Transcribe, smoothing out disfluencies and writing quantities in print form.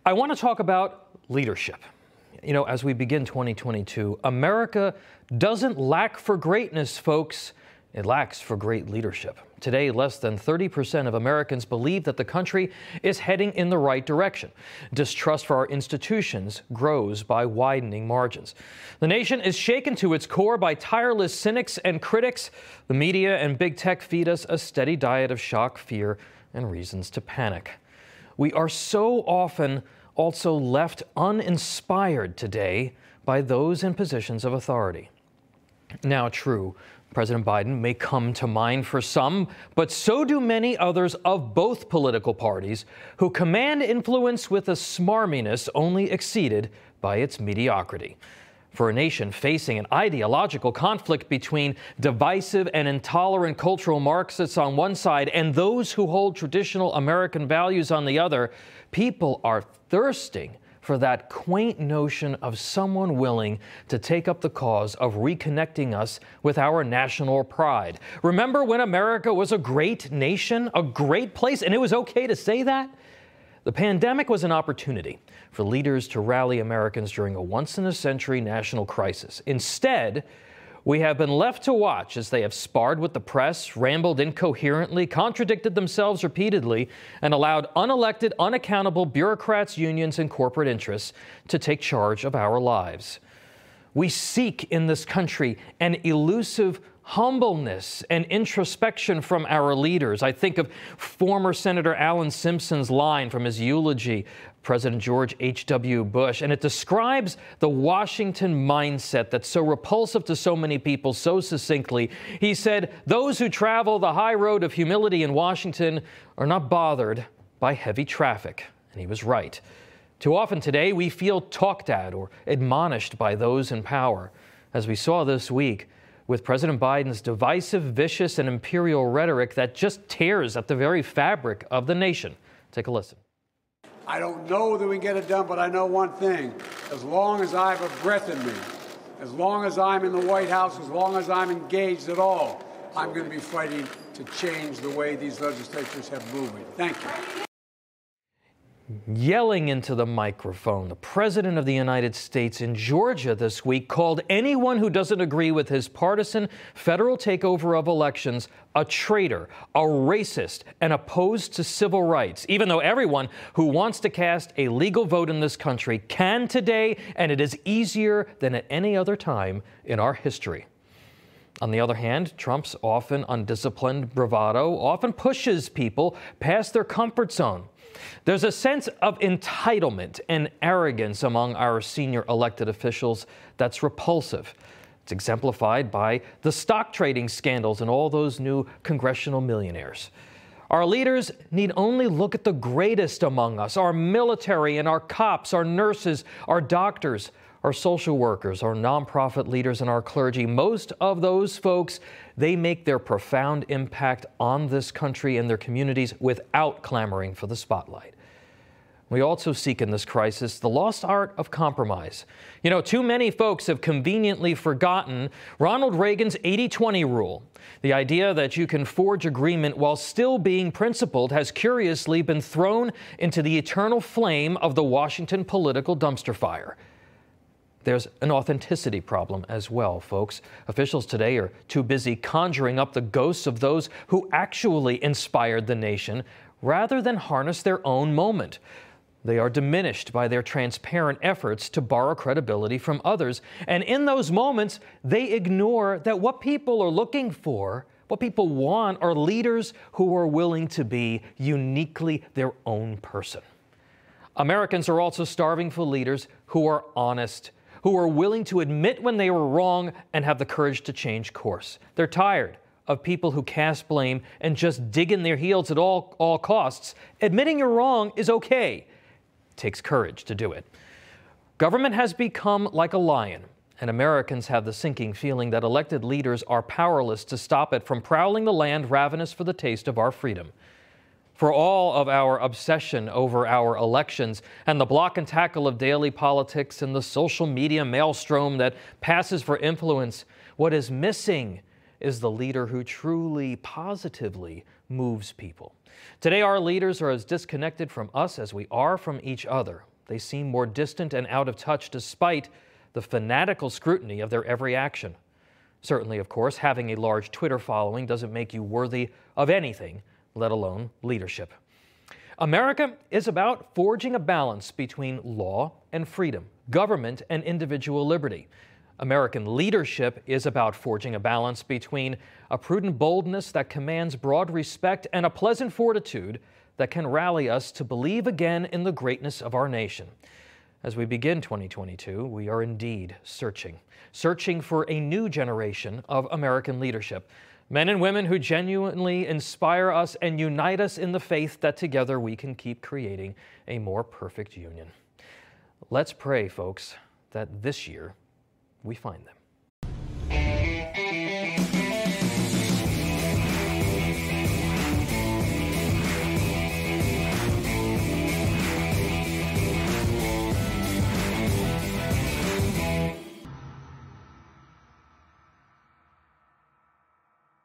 I want to talk about leadership. You know, as we begin 2022, America doesn't lack for greatness, folks. It lacks for great leadership. Today, less than 30% of Americans believe that the country is heading in the right direction. Distrust for our institutions grows by widening margins. The nation is shaken to its core by tireless cynics and critics. The media and big tech feed us a steady diet of shock, fear, and reasons to panic. We are so often also left uninspired today by those in positions of authority. Now, true, President Biden may come to mind for some, but so do many others of both political parties who command influence with a smarminess only exceeded by its mediocrity. For a nation facing an ideological conflict between divisive and intolerant cultural Marxists on one side and those who hold traditional American values on the other, people are thirsting for that quaint notion of someone willing to take up the cause of reconnecting us with our national pride. Remember when America was a great nation, a great place, and it was okay to say that? The pandemic was an opportunity for leaders to rally Americans during a once-in-a-century national crisis. Instead, we have been left to watch as they have sparred with the press, rambled incoherently, contradicted themselves repeatedly, and allowed unelected, unaccountable bureaucrats, unions, and corporate interests to take charge of our lives. We seek in this country an elusive humbleness and introspection from our leaders. I think of former Senator Alan Simpson's line from his eulogy, President George H.W. Bush, and it describes the Washington mindset that's so repulsive to so many people so succinctly. He said, "Those who travel the high road of humility in Washington are not bothered by heavy traffic." And he was right. Too often today, we feel talked at or admonished by those in power, as we saw this week with President Biden's divisive, vicious, and imperial rhetoric that just tears at the very fabric of the nation. Take a listen. I don't know that we can get it done, but I know one thing. As long as I have a breath in me, as long as I'm in the White House, as long as I'm engaged at all, I'm going to be fighting to change the way these legislatures have moved. Thank you. Yelling into the microphone, the President of the United States in Georgia this week called anyone who doesn't agree with his partisan federal takeover of elections a traitor, a racist, and opposed to civil rights, even though everyone who wants to cast a legal vote in this country can today, and it is easier than at any other time in our history. On the other hand, Trump's often undisciplined bravado often pushes people past their comfort zone. There's a sense of entitlement and arrogance among our senior elected officials that's repulsive. It's exemplified by the stock trading scandals and all those new congressional millionaires. Our leaders need only look at the greatest among us, our military and our cops, our nurses, our doctors, our social workers, our nonprofit leaders, and our clergy. Most of those folks, they make their profound impact on this country and their communities without clamoring for the spotlight. We also seek in this crisis the lost art of compromise. You know, too many folks have conveniently forgotten Ronald Reagan's 80-20 rule. The idea that you can forge agreement while still being principled has curiously been thrown into the eternal flame of the Washington political dumpster fire. There's an authenticity problem as well, folks. Officials today are too busy conjuring up the ghosts of those who actually inspired the nation rather than harness their own moment. They are diminished by their transparent efforts to borrow credibility from others. And in those moments, they ignore that what people are looking for, what people want, are leaders who are willing to be uniquely their own person. Americans are also starving for leaders who are honest, who are willing to admit when they were wrong and have the courage to change course. They're tired of people who cast blame and just dig in their heels at all costs. Admitting you're wrong is okay. It takes courage to do it. Government has become like a lion, and Americans have the sinking feeling that elected leaders are powerless to stop it from prowling the land ravenous for the taste of our freedom. For all of our obsession over our elections and the block and tackle of daily politics and the social media maelstrom that passes for influence, what is missing is the leader who truly, positively moves people. Today, our leaders are as disconnected from us as we are from each other. They seem more distant and out of touch despite the fanatical scrutiny of their every action. Certainly, of course, having a large Twitter following doesn't make you worthy of anything, let alone leadership. America is about forging a balance between law and freedom, government and individual liberty. American leadership is about forging a balance between a prudent boldness that commands broad respect and a pleasant fortitude that can rally us to believe again in the greatness of our nation. As we begin 2022, we are indeed searching for a new generation of American leadership. Men and women who genuinely inspire us and unite us in the faith that together we can keep creating a more perfect union. Let's pray, folks, that this year we find them.